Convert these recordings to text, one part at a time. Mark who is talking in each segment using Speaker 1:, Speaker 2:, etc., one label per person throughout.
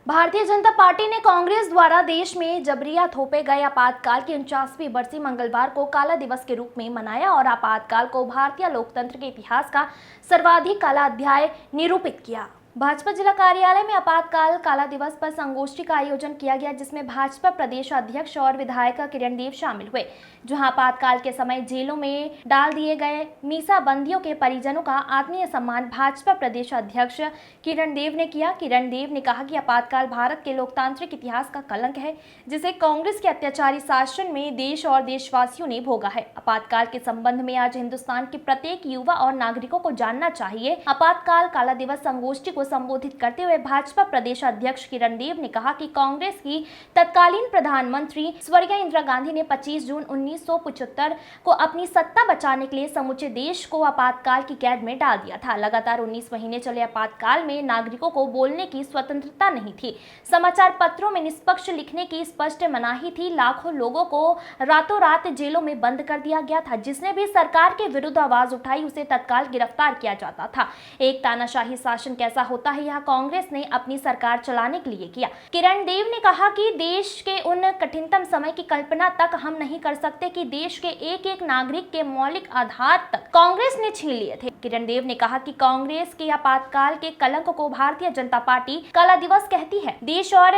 Speaker 1: Bharatiya Janata party ने कांग्रेस द्वारा देश में जबरिया थोपे गए आपातकाल की 49वीं बरसी मंगलवार को काला दिवस के रूप में मनाया और आपातकाल को भारतीय लोकतंत्र के इतिहास का सर्वाधिक काला अध्याय निरूपित किया। भाजपा जिला कार्यालय में आपातकाल काला दिवस पर संगोष्ठी का आयोजन किया गया, जिसमें भाजपा प्रदेश अध्यक्ष और विधायक किरण देव शामिल हुए। जहां आपातकाल के समय जेलों में डाल दिए गए मीसा बंदियों के परिजनों का आत्मीय सम्मान भाजपा प्रदेश अध्यक्ष किरण देव ने किया। किरण देव ने कहा कि आपातकाल भारत के लोकतांत्रिक इतिहास का कलंक है, जिसे कांग्रेस के अत्याचारी शासन में देश और देशवासियों ने भोगा है। आपातकाल के संबंध में आज हिंदुस्तान के प्रत्येक युवा और नागरिकों को जानना चाहिए। आपातकाल काला दिवस संगोष्ठी को संबोधित करते हुए भाजपा प्रदेश अध्यक्ष किरण देव ने कहा कि कांग्रेस की तत्कालीन प्रधानमंत्री स्वर्गीय इंदिरा गांधी ने 25 जून 1975 को अपनी सत्ता बचाने के लिए समूचे देश को आपातकाल की कैद में डाल दिया था। लगातार 19 महीने चले आपातकाल में नागरिकों को बोलने की स्वतंत्रता नहीं थी। समाचार पत्रों में निष्पक्ष लिखने की स्पष्ट मनाही थी। लाखों लोगों को रातों रात जेलों में बंद कर दिया गया था। जिसने भी सरकार के विरुद्ध आवाज उठाई उसे तत्काल गिरफ्तार किया जाता था। एक तानाशाही शासन कैसा होता है, यह कांग्रेस ने अपनी सरकार चलाने के लिए किया। किरण देव ने कहा कि देश के उन कठिनतम समय की कल्पना तक हम नहीं कर सकते कि देश के एक एक नागरिक के मौलिक आधार तक कांग्रेस ने छीन लिए थे। किरण देव ने कहा कि कांग्रेस के आपातकाल के कलंक को भारतीय जनता पार्टी काला दिवस कहती है। देश और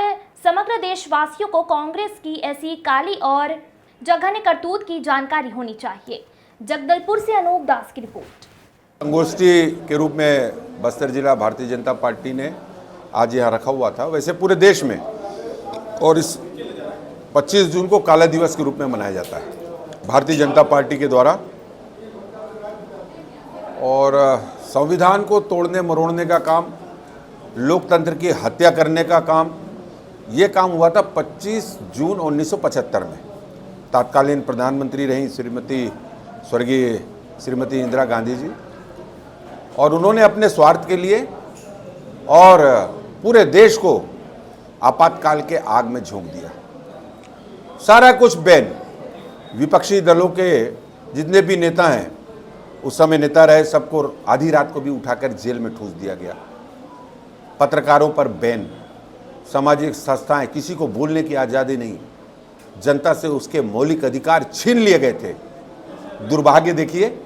Speaker 1: समग्र देशवासियों को कांग्रेस की ऐसी काली और जघन्य करतूत की जानकारी होनी चाहिए। जगदलपुर से अनूप दास की रिपोर्ट।
Speaker 2: संगोष्ठी के रूप में बस्तर जिला भारतीय जनता पार्टी ने आज यहाँ रखा हुआ था। वैसे पूरे देश में और इस 25 जून को काला दिवस के रूप में मनाया जाता है भारतीय जनता पार्टी के द्वारा। और संविधान को तोड़ने मरोड़ने का काम, लोकतंत्र की हत्या करने का काम, ये काम हुआ था 25 जून 1975 में। तत्कालीन प्रधानमंत्री रहीं स्वर्गीय श्रीमती इंदिरा गांधी जी, और उन्होंने अपने स्वार्थ के लिए और पूरे देश को आपातकाल के आग में झोंक दिया। सारा कुछ बैन, विपक्षी दलों के जितने भी नेता हैं, उस समय नेता रहे, सबको आधी रात को भी उठाकर जेल में ठूस दिया गया। पत्रकारों पर बैन, सामाजिक संस्थाएं, किसी को बोलने की आज़ादी नहीं, जनता से उसके मौलिक अधिकार छीन लिए गए थे। दुर्भाग्य देखिए,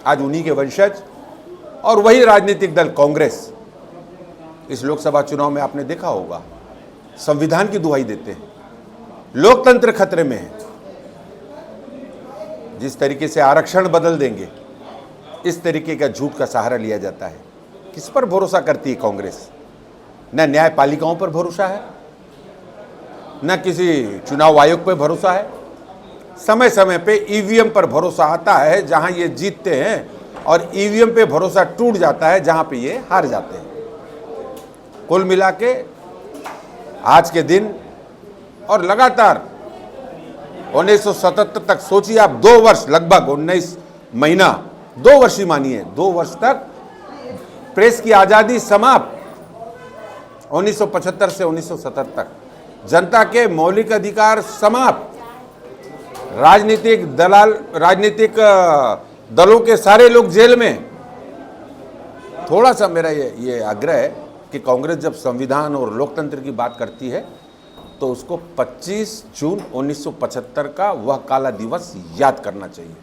Speaker 2: आज उन्हीं के वंशज और वही राजनीतिक दल कांग्रेस इस लोकसभा चुनाव में आपने देखा होगा संविधान की दुहाई देते हैं। लोकतंत्र खतरे में है। जिस तरीके से आरक्षण बदल देंगे, इस तरीके का झूठ का सहारा लिया जाता है। किस पर भरोसा करती है कांग्रेस? न न्यायपालिकाओं पर भरोसा है, न किसी चुनाव आयोग पर भरोसा है। समय समय पे ईवीएम पर भरोसा आता है जहां ये जीतते हैं, और ईवीएम पे भरोसा टूट जाता है जहां पे ये हार जाते हैं। कुल मिला के आज के दिन और लगातार 1977 तक, सोचिए आप, 2 वर्ष, लगभग 19 महीना, 2 वर्ष ही मानिए, 2 वर्ष तक प्रेस की आज़ादी समाप्त। 1975 से 1977 तक जनता के मौलिक अधिकार समाप्त। राजनीतिक दलों के सारे लोग जेल में। थोड़ा सा मेरा ये आग्रह है कि कांग्रेस जब संविधान और लोकतंत्र की बात करती है तो उसको 25 जून 1975 का वह काला दिवस याद करना चाहिए।